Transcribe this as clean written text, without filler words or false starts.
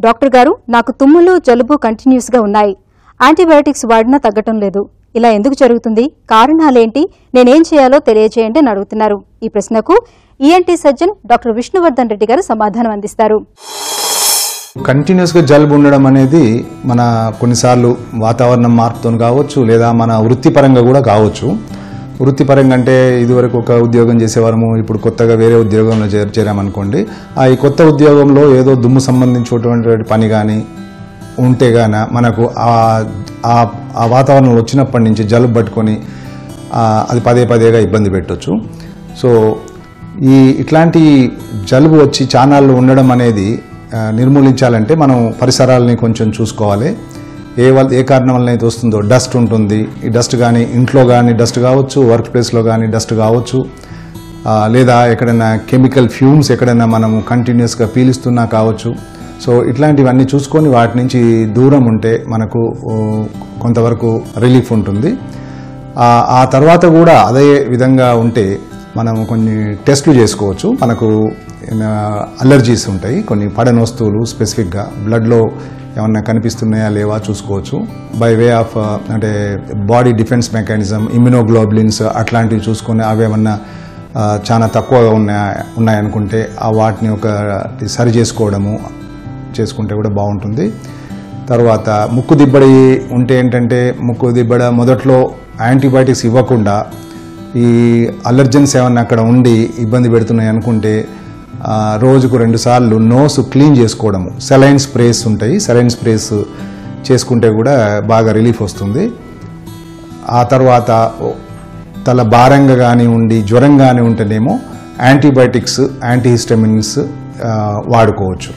Doctor గారు, నాకు తుమ్ములు జలుబు కంటిన్యూస్ గా ఉన్నాయి. యాంటీబయాటిక్స్ వాడినా తగ్గటం లేదు. ఇలా ఎందుకు జరుగుతుంది? కారణాలేంటి? నేనేం చేయాలో తెలియజేయండి అని అడుగుతున్నారు. ఈ ప్రశ్నకు ENT surgeon doctor Vishnuvardhan Reddy గారు సమాధానం అందిస్తారు. కంటిన్యూస్ గా జలుబు ఉండడం అనేది మన కొన్నిసార్లు వాతావరణం మార్పుతో కావచ్చు, లేదా మన వృత్తిపరంగా కూడా కావచ్చు. వృత్తిపరంగా అంటే ఇదివరకు ఒక ఉద్యోగం చేసేవారము, ఇప్పుడు కొత్తగా వేరే ఉద్యోగంలో చేరామనుకోండి. ఈ కొత్త ఉద్యోగంలో ఏదో దుమ్ము సంబంధించినటువంటి పని కానీ ఉంటే గాన మనకు ఆ వాతావరణంలో వచ్చినప్పటి నుంచి జలుబు పట్టుకొని అది పదేగా ఇబ్బంది పెట్టవచ్చు. సో ఇట్లాంటి జలుబు వచ్చి చానాళ్ళు ఉండడం అనేది నిర్మూలించాలంటే మనం పరిసరాలని కొంచెం చూసుకోవాలి. ఏ కారణం వల్ల అయితే వస్తుందో, డస్ట్ ఉంటుంది, ఈ డస్ట్ కానీ ఇంట్లో కానీ డస్ట్ కావచ్చు, వర్క్ ప్లేస్లో కానీ డస్ట్ కావచ్చు, లేదా ఎక్కడైనా కెమికల్ ఫ్యూమ్స్ ఎక్కడైనా మనము కంటిన్యూస్గా పీలుస్తున్నా కావచ్చు. సో ఇట్లాంటివన్నీ చూసుకొని వాటి నుంచి దూరం ఉంటే మనకు కొంతవరకు రిలీఫ్ ఉంటుంది. ఆ తర్వాత కూడా అదే విధంగా ఉంటే మనము కొన్ని టెస్టులు చేసుకోవచ్చు. మనకు అలర్జీస్ ఉంటాయి, కొన్ని పడని వస్తువులు స్పెసిఫిక్గా బ్లడ్లో ఏమన్నా కనిపిస్తున్నాయా లేవా చూసుకోవచ్చు. బై వే ఆఫ్ అంటే బాడీ డిఫెన్స్ మెకానిజం, ఇమ్యునోగ్లోబులిన్స్ అట్లాంటివి చూసుకొని అవి ఏమన్నా చాలా తక్కువగా ఉన్నాయనుకుంటే వాటిని సరి చేసుకుంటే కూడా బాగుంటుంది. తర్వాత ముక్కు దిబ్బడి ఉంటే ఏంటంటే, ముక్కు దిబ్బడ మొదట్లో యాంటీబయాటిక్స్ ఇవ్వకుండా ఈ అలర్జెన్స్ ఏమన్నా అక్కడ ఉండి ఇబ్బంది పెడుతున్నాయి అనుకుంటే రోజుకు 2 సార్లు నోస్ క్లీన్ చేసుకోవడము, సెలైన్ స్ప్రేస్ ఉంటాయి, సెలైన్ స్ప్రేస్ చేసుకుంటే కూడా బాగా రిలీఫ్ వస్తుంది. ఆ తర్వాత తల భారంగా కానీ ఉండి జ్వరం కానీ ఉంటేనేమో యాంటీబయాటిక్స్, యాంటీహిస్టమిన్స్ వాడుకోవచ్చు.